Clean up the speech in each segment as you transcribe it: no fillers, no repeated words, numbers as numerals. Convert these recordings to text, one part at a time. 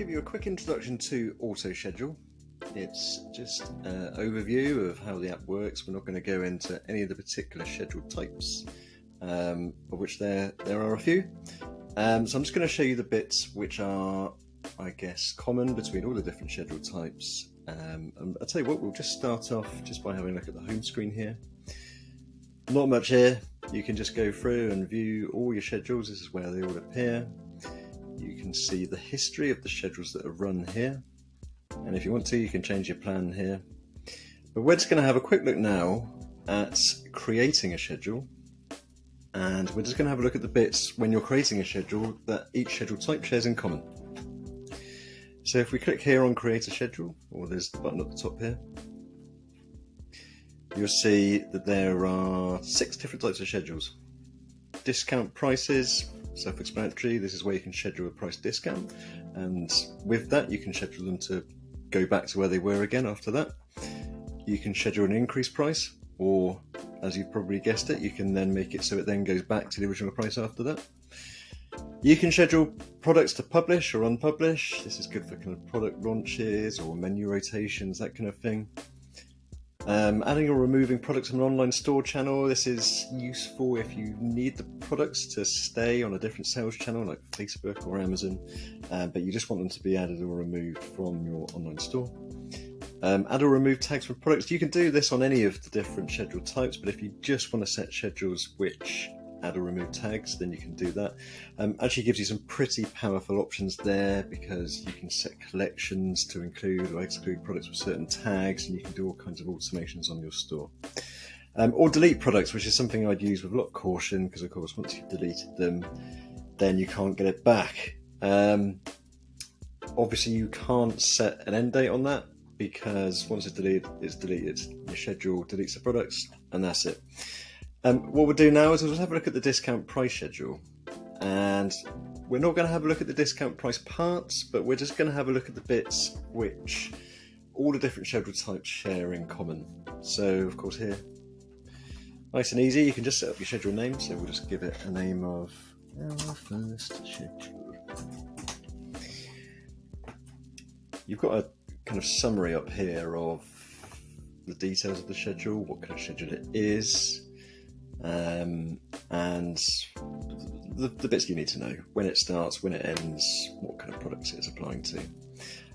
give you a quick introduction to AutoSchedule. It's just an overview of how the app works. We're not going to go into any of the particular schedule types, of which there are a few. So I'm just going to show you the bits which are, I guess, common between all the different schedule types. And I'll tell you what, we'll just start off just by having a look at the home screen here. Not much here. You can just go through and view all your schedules. This is where they all appear. You can see the history of the schedules that are run here. And if you want to, you can change your plan here. But we're just going to have a quick look now at creating a schedule. And we're just going to have a look at the bits when you're creating a schedule that each schedule type shares in common. So if we click here on create a schedule, or there's the button at the top here, you'll see that there are 6 different types of schedules. Discount prices, self-explanatory. This is where you can schedule a price discount, and with that you can schedule them to go back to where they were again after that. You can schedule an increased price, or as you've probably guessed it, you can then make it so it then goes back to the original price after that. You can schedule products to publish or unpublish. This is good for kind of product launches or menu rotations, that kind of thing. Adding or removing products from an online store channel. This is useful if you need the products to stay on a different sales channel like Facebook or Amazon, but you just want them to be added or removed from your online store. Add or remove tags from products. You can do this on any of the different schedule types, but if you just want to set schedules which add or remove tags, then you can do that. Actually gives you some pretty powerful options there, because you can set collections to include or exclude products with certain tags, and you can do all kinds of automations on your store. Or delete products, which is something I'd use with a lot of caution, because of course once you've deleted them, then you can't get it back. Obviously you can't set an end date on that, because once it's deleted, it's deleted. Your schedule deletes the products, and that's it. What we'll do now is we'll just have a look at the discount price schedule, and we're not going to have a look at the discount price parts, but we're just going to have a look at the bits which all the different schedule types share in common. So of course here, nice and easy, you can just set up your schedule name. So we'll just give it a name of our first schedule. You've got a kind of summary up here of the details of the schedule, what kind of schedule it is, and the bits you need to know: when it starts, when it ends, what kind of products it's applying to.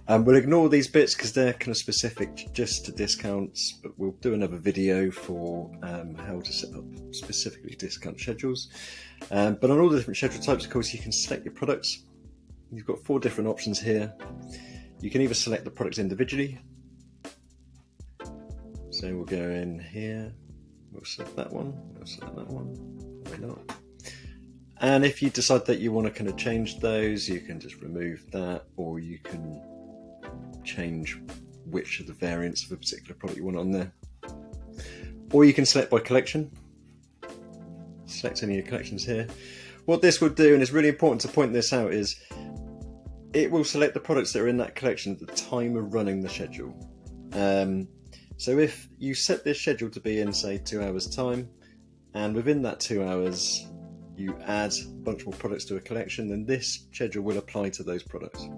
We'll ignore these bits because they're kind of specific just to discounts, but we'll do another video for how to set up specifically discount schedules. But on all the different schedule types, of course, you can select your products. You've got 4 different options here. You can either select the products individually. So we'll go in here, we'll select that one, we'll select that one, why not? And if you decide that you want to kind of change those, you can just remove that, or you can change which of the variants of a particular product you want on there. Or you can select by collection. Select any of your collections here. What this will do, and it's really important to point this out, is it will select the products that are in that collection at the time of running the schedule. So if you set this schedule to be in, say, 2 hours time, and within that 2 hours you add a bunch more products to a collection, then this schedule will apply to those products.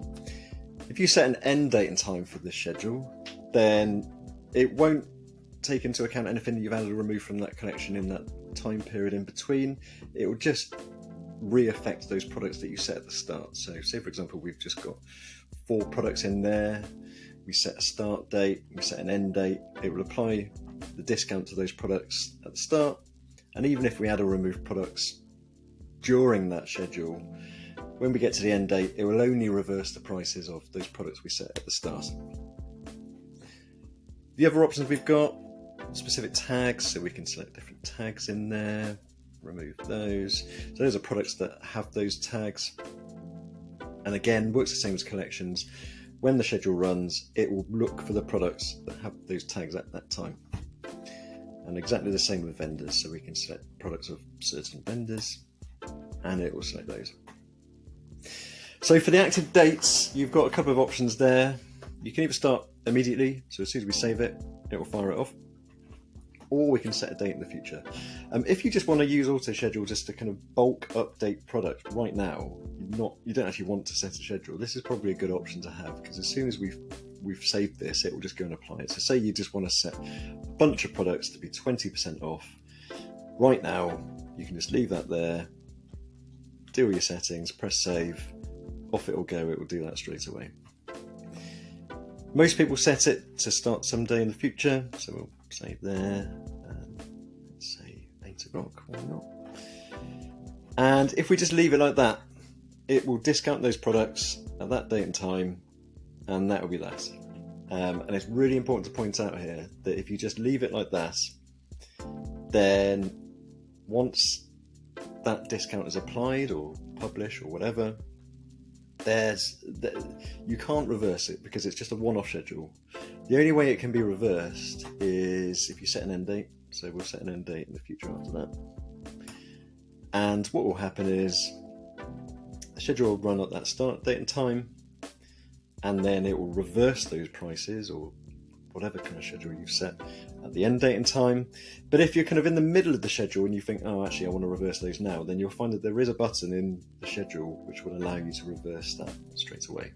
If you set an end date and time for this schedule, then it won't take into account anything that you've added or removed from that collection in that time period in between. It will just re-affect those products that you set at the start. So say for example we've just got 4 products in there, we set a start date, we set an end date, it will apply the discount to those products at the start, and even if we add or remove products during that schedule, when we get to the end date, it will only reverse the prices of those products we set at the start. The other options we've got, specific tags, so we can select different tags in there, remove those. So those are products that have those tags, and again works the same as collections. When the schedule runs, it will look for the products that have those tags at that time. And exactly the same with vendors, so we can select products of certain vendors and it will select those. So for the active dates, you've got a couple of options there. You can either start immediately, so as soon as we save it, it will fire it off. or we can set a date in the future. If you just want to use auto schedule just to kind of bulk update product right now, you don't actually want to set a schedule, this is probably a good option to have, because as soon as we've saved this, it will just go and apply it. So say you just want to set a bunch of products to be 20% off right now, you can just leave that there, do all your settings, press save, off it will go, it will do that straight away. Most people set it to start someday in the future, so we'll save there, let's say 8 o'clock, why not? And if we just leave it like that, it will discount those products at that date and time, and that will be that. And it's really important to point out here that if you just leave it like that, then once that discount is applied or published or whatever, you can't reverse it because it's just a one-off schedule. The only way it can be reversed is if you set an end date. So we'll set an end date in the future after that. And what will happen is the schedule will run at that start date and time, and then it will reverse those prices or whatever kind of schedule you've set at the end date and time. But if you're kind of in the middle of the schedule and you think, oh, actually I want to reverse those now, then you'll find that there is a button in the schedule which will allow you to reverse that straight away.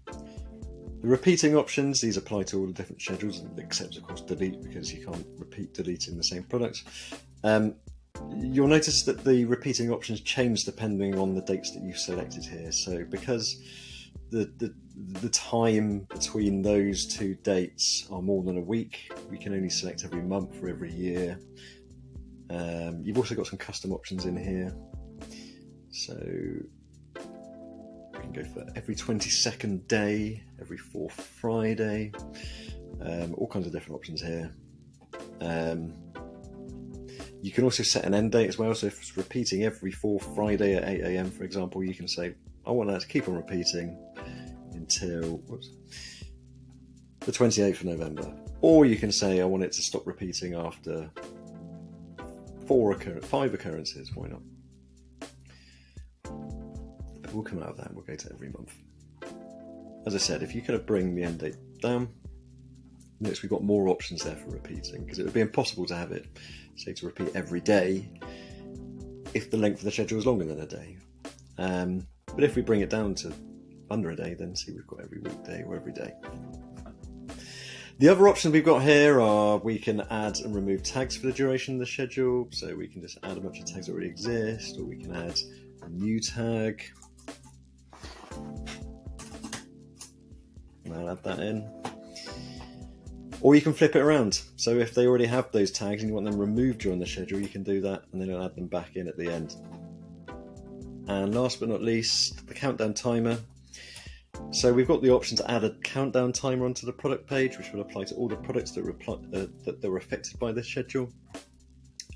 The repeating options, these apply to all the different schedules, except of course delete, because you can't repeat delete in the same product. You'll notice that the repeating options change depending on the dates that you've selected here. So because the time between those two dates are more than a week, we can only select every month or every year. You've also got some custom options in here. So we can go for every 22nd day, every 4th Friday, all kinds of different options here. You can also set an end date as well, so if it's repeating every 4th Friday at 8 AM, for example, you can say, I want that to keep on repeating until the 28th of November. Or you can say, I want it to stop repeating after 5 occurrences, why not? But we'll come out of that and we'll go to every month. As I said, if you kind of bring the end date down, notice we've got more options there for repeating, because it would be impossible to have it, say, to repeat every day if the length of the schedule is longer than a day. But if we bring it down to under a day, then see we've got every weekday or every day. The other options we've got here are we can add and remove tags for the duration of the schedule. So we can just add a bunch of tags that already exist, or we can add a new tag. And I'll add that in. Or you can flip it around. So if they already have those tags and you want them removed during the schedule, you can do that and then add them back in at the end. And last but not least, the countdown timer. So we've got the option to add a countdown timer onto the product page, which will apply to all the products that were affected by this schedule.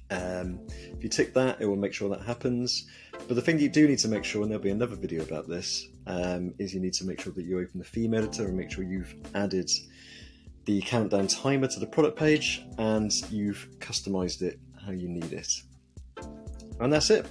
If you tick that, it will make sure that happens. But the thing you do need to make sure, and there'll be another video about this, is you need to make sure that you open the theme editor and make sure you've added the countdown timer to the product page and you've customized it how you need it. And that's it.